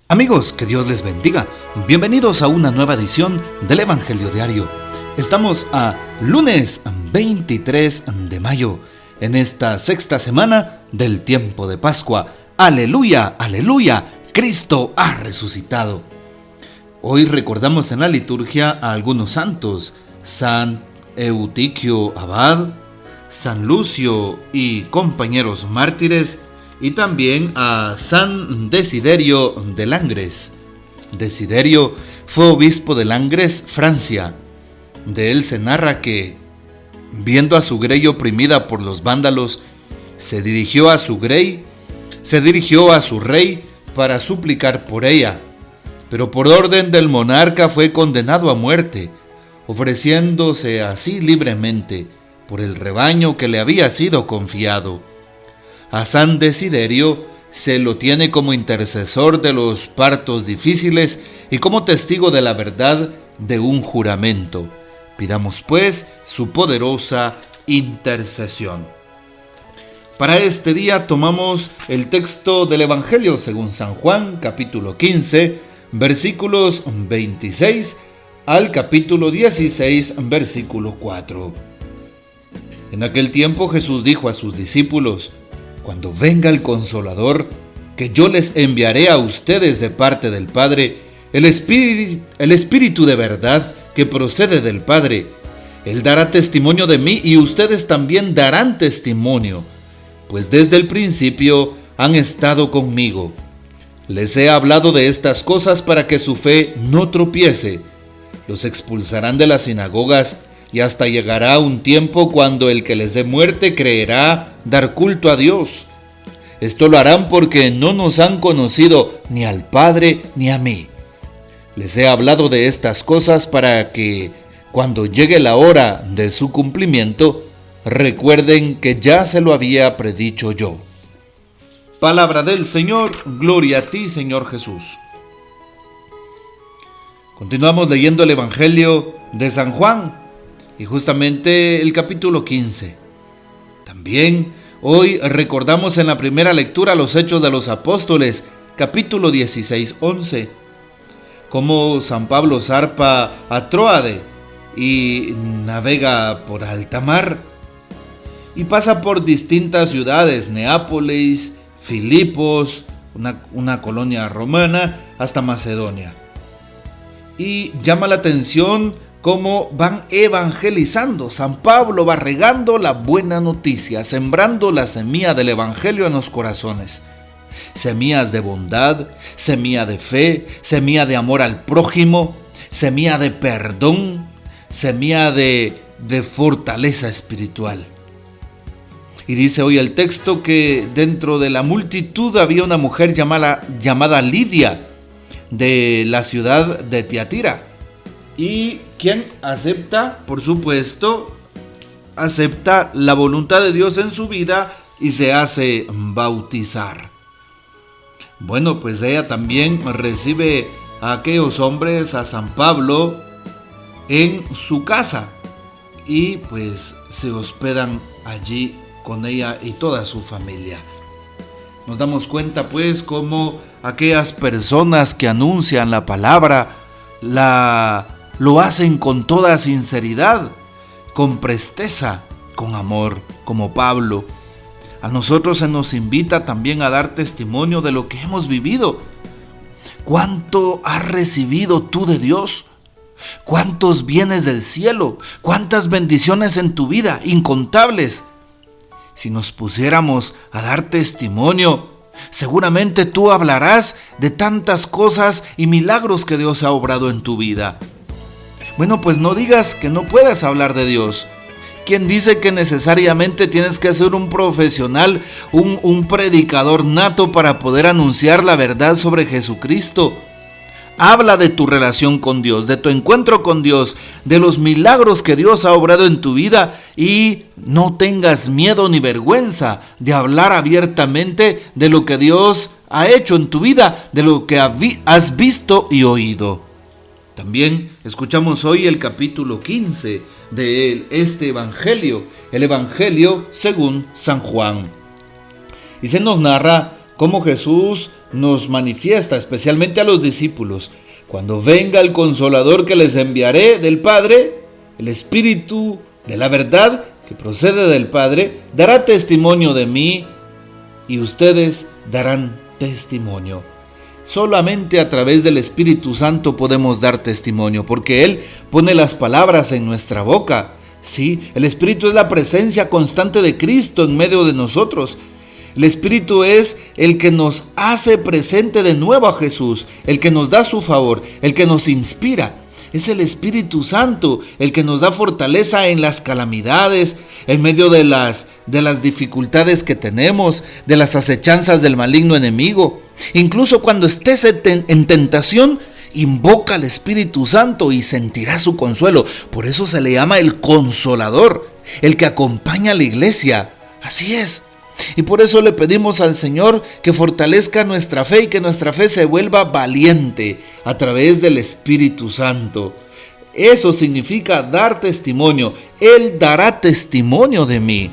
Amigos, que Dios les bendiga. Bienvenidos a una nueva edición del Evangelio Diario. Estamos a lunes 23 de mayo, en esta sexta semana del tiempo de Pascua. ¡Aleluya, aleluya! Cristo ha resucitado. Hoy recordamos en la liturgia a algunos santos: San Eutiquio Abad, San Lucio y compañeros mártires, y también a San Desiderio de Langres. Desiderio fue obispo de Langres, Francia. De él se narra que, viendo a su grey oprimida por los vándalos, se dirigió a su rey para suplicar por ella, pero por orden del monarca fue condenado a muerte, ofreciéndose así libremente por el rebaño que le había sido confiado. A San Desiderio se lo tiene como intercesor de los partos difíciles y como testigo de la verdad de un juramento. Pidamos pues su poderosa intercesión. Para este día tomamos el texto del Evangelio según San Juan, capítulo 15, versículos 26 al capítulo 16, versículo 4. En aquel tiempo Jesús dijo a sus discípulos: cuando venga el Consolador, que yo les enviaré a ustedes de parte del Padre, el Espíritu de verdad que procede del Padre, Él dará testimonio de mí y ustedes también darán testimonio, pues desde el principio han estado conmigo. Les he hablado de estas cosas para que su fe no tropiece. Los expulsarán de las sinagogas y hasta llegará un tiempo cuando el que les dé muerte creerá dar culto a Dios. Esto lo harán porque no nos han conocido ni al Padre ni a mí. Les he hablado de estas cosas para que, cuando llegue la hora de su cumplimiento, recuerden que ya se lo había predicho yo. Palabra del Señor, gloria a ti, Señor Jesús. Continuamos leyendo el Evangelio de San Juan, y justamente el capítulo 15. También hoy recordamos en la primera lectura los Hechos de los Apóstoles, capítulo 16-11, cómo San Pablo zarpa a Tróade y navega por alta mar y pasa por distintas ciudades: Neápolis, Filipos, una colonia romana, hasta Macedonia. Y llama la atención cómo van evangelizando. San Pablo va regando la buena noticia, sembrando la semilla del Evangelio en los corazones. Semillas de bondad, semilla de fe, semilla de amor al prójimo, semilla de perdón, semilla de fortaleza espiritual. Y dice hoy el texto que dentro de la multitud había una mujer llamada Lidia, de la ciudad de Tiatira, y quien acepta, por supuesto, acepta la voluntad de Dios en su vida y se hace bautizar. Bueno, pues ella también recibe a aquellos hombres, a San Pablo, en su casa, y pues se hospedan allí con ella y toda su familia. Nos damos cuenta pues cómo aquellas personas que anuncian la palabra lo hacen con toda sinceridad, con presteza, con amor, como Pablo. A nosotros se nos invita también a dar testimonio de lo que hemos vivido. ¿Cuánto has recibido tú de Dios? ¿Cuántos bienes del cielo? ¿Cuántas bendiciones en tu vida? Incontables. Si nos pusiéramos a dar testimonio, seguramente tú hablarás de tantas cosas y milagros que Dios ha obrado en tu vida. Bueno, pues no digas que no puedas hablar de Dios. ¿Quién dice que necesariamente tienes que ser un profesional, un predicador nato para poder anunciar la verdad sobre Jesucristo? Habla de tu relación con Dios, de tu encuentro con Dios, de los milagros que Dios ha obrado en tu vida, y no tengas miedo ni vergüenza de hablar abiertamente de lo que Dios ha hecho en tu vida, de lo que has visto y oído. También escuchamos hoy el capítulo 15 de este Evangelio, el Evangelio según San Juan. Y se nos narra cómo Jesús nos manifiesta, especialmente a los discípulos: cuando venga el Consolador que les enviaré del Padre, el Espíritu de la verdad que procede del Padre, dará testimonio de mí y ustedes darán testimonio. Solamente a través del Espíritu Santo podemos dar testimonio, porque Él pone las palabras en nuestra boca. Sí, el Espíritu es la presencia constante de Cristo en medio de nosotros. El Espíritu es el que nos hace presente de nuevo a Jesús, el que nos da su favor, el que nos inspira. Es el Espíritu Santo el que nos da fortaleza en las calamidades, en medio de las dificultades que tenemos, de las acechanzas del maligno enemigo. Incluso cuando estés en tentación, invoca al Espíritu Santo y sentirás su consuelo. Por eso se le llama el Consolador, el que acompaña a la iglesia. Así es. Y por eso le pedimos al Señor que fortalezca nuestra fe y que nuestra fe se vuelva valiente a través del Espíritu Santo. Eso significa dar testimonio. Él dará testimonio de mí.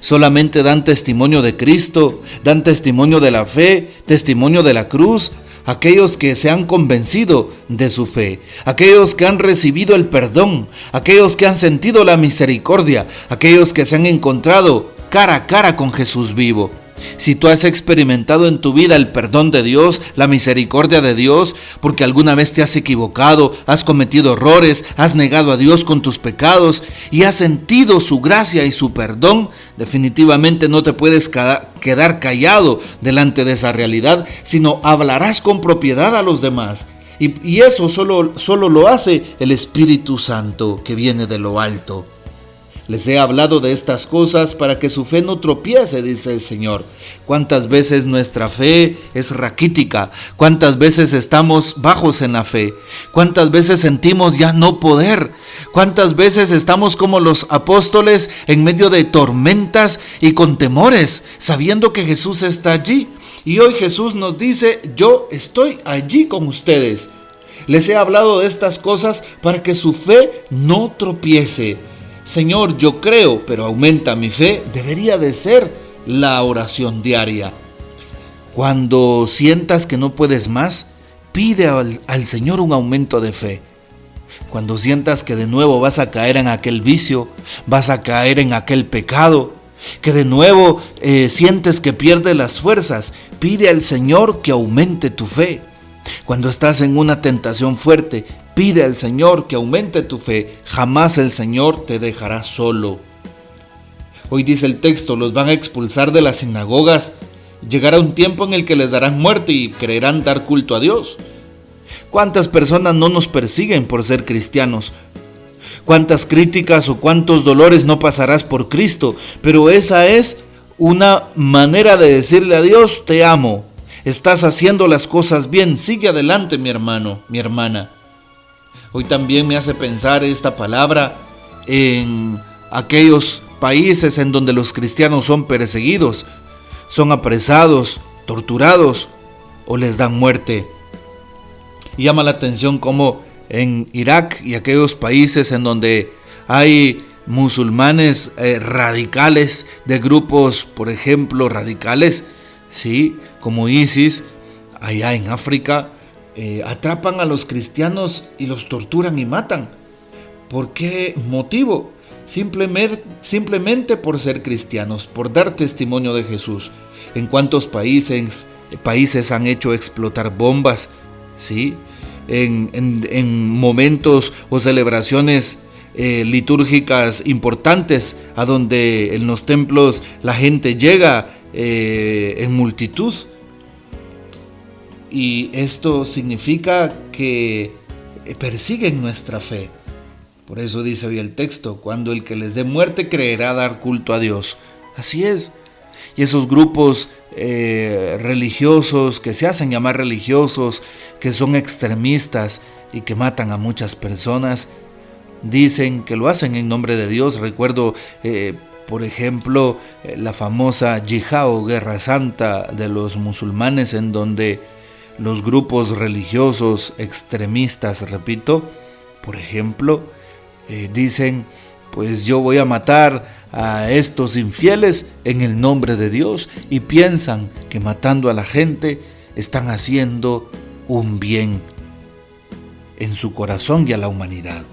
Solamente dan testimonio de Cristo, dan testimonio de la fe, testimonio de la cruz, aquellos que se han convencido de su fe, aquellos que han recibido el perdón, aquellos que han sentido la misericordia, aquellos que se han encontrado cara a cara con Jesús vivo. Si tú has experimentado en tu vida el perdón de Dios, la misericordia de Dios, porque alguna vez te has equivocado, has cometido errores, has negado a Dios con tus pecados y has sentido su gracia y su perdón, definitivamente no te puedes quedar callado delante de esa realidad, sino hablarás con propiedad a los demás. Y eso solo lo hace el Espíritu Santo que viene de lo alto. Les he hablado de estas cosas para que su fe no tropiece, dice el Señor. ¿Cuántas veces nuestra fe es raquítica? ¿Cuántas veces estamos bajos en la fe? ¿Cuántas veces sentimos ya no poder? ¿Cuántas veces estamos como los apóstoles en medio de tormentas y con temores, sabiendo que Jesús está allí? Y hoy Jesús nos dice: yo estoy allí con ustedes. Les he hablado de estas cosas para que su fe no tropiece. Señor, yo creo, pero aumenta mi fe, debería de ser la oración diaria. Cuando sientas que no puedes más, pide al Señor un aumento de fe. Cuando sientas que de nuevo vas a caer en aquel vicio, vas a caer en aquel pecado, que de nuevo sientes que pierdes las fuerzas, pide al Señor que aumente tu fe. Cuando estás en una tentación fuerte, pide al Señor que aumente tu fe. Jamás el Señor te dejará solo. Hoy dice el texto: los van a expulsar de las sinagogas. Llegará un tiempo en el que les darán muerte y creerán dar culto a Dios. ¿Cuántas personas no nos persiguen por ser cristianos? ¿Cuántas críticas o cuántos dolores no pasarás por Cristo? Pero esa es una manera de decirle a Dios: te amo. Estás haciendo las cosas bien, sigue adelante, mi hermano, mi hermana. Hoy también me hace pensar esta palabra en aquellos países en donde los cristianos son perseguidos, son apresados, torturados o les dan muerte. Y llama la atención cómo en Irak y aquellos países en donde hay musulmanes radicales, de grupos, por ejemplo, radicales, sí, como ISIS, allá en África, atrapan a los cristianos y los torturan y matan. ¿Por qué motivo? Simplemente por ser cristianos, por dar testimonio de Jesús. ¿En cuántos países han hecho explotar bombas? ¿Sí? En momentos o celebraciones litúrgicas importantes, a donde en los templos la gente llega en multitud. Y esto significa que persiguen nuestra fe. Por eso dice hoy el texto: cuando el que les dé muerte creerá dar culto a Dios. Así es. Y esos grupos religiosos, que se hacen llamar religiosos, que son extremistas y que matan a muchas personas, dicen que lo hacen en nombre de Dios. Recuerdo, por ejemplo, la famosa yihad o guerra santa de los musulmanes, en donde los grupos religiosos extremistas, repito, por ejemplo, dicen pues yo voy a matar a estos infieles en el nombre de Dios, y piensan que matando a la gente están haciendo un bien en su corazón y a la humanidad.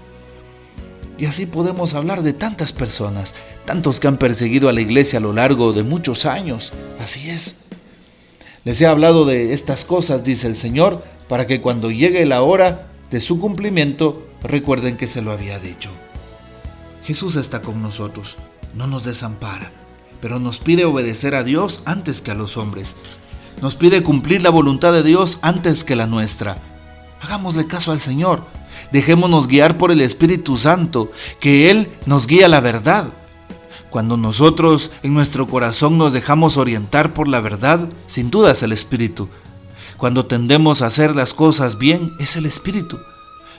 Y así podemos hablar de tantas personas, tantos que han perseguido a la iglesia a lo largo de muchos años. Así es. Les he hablado de estas cosas, dice el Señor, para que cuando llegue la hora de su cumplimiento, recuerden que se lo había dicho. Jesús está con nosotros, no nos desampara, pero nos pide obedecer a Dios antes que a los hombres. Nos pide cumplir la voluntad de Dios antes que la nuestra. Hagámosle caso al Señor. Dejémonos guiar por el Espíritu Santo, que Él nos guía a la verdad. Cuando nosotros en nuestro corazón nos dejamos orientar por la verdad, sin duda es el Espíritu. Cuando tendemos a hacer las cosas bien, es el Espíritu.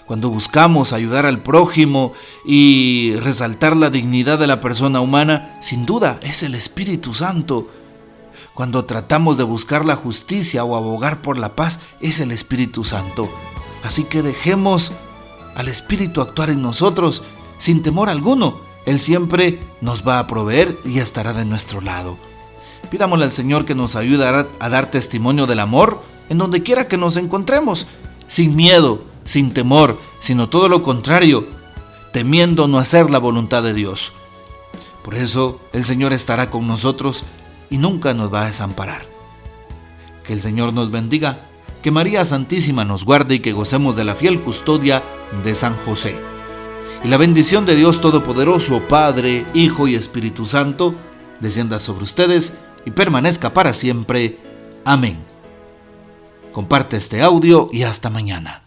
Cuando buscamos ayudar al prójimo y resaltar la dignidad de la persona humana, sin duda es el Espíritu Santo. Cuando tratamos de buscar la justicia o abogar por la paz, es el Espíritu Santo. Así que dejemos al Espíritu actuar en nosotros sin temor alguno. Él siempre nos va a proveer y estará de nuestro lado. Pidámosle al Señor que nos ayude a dar testimonio del amor en donde quiera que nos encontremos, sin miedo, sin temor, sino todo lo contrario, temiendo no hacer la voluntad de Dios. Por eso el Señor estará con nosotros y nunca nos va a desamparar. Que el Señor nos bendiga, que María Santísima nos guarde y que gocemos de la fiel custodia de San José. Y la bendición de Dios Todopoderoso, Padre, Hijo y Espíritu Santo, descienda sobre ustedes y permanezca para siempre. Amén. Comparte este audio y hasta mañana.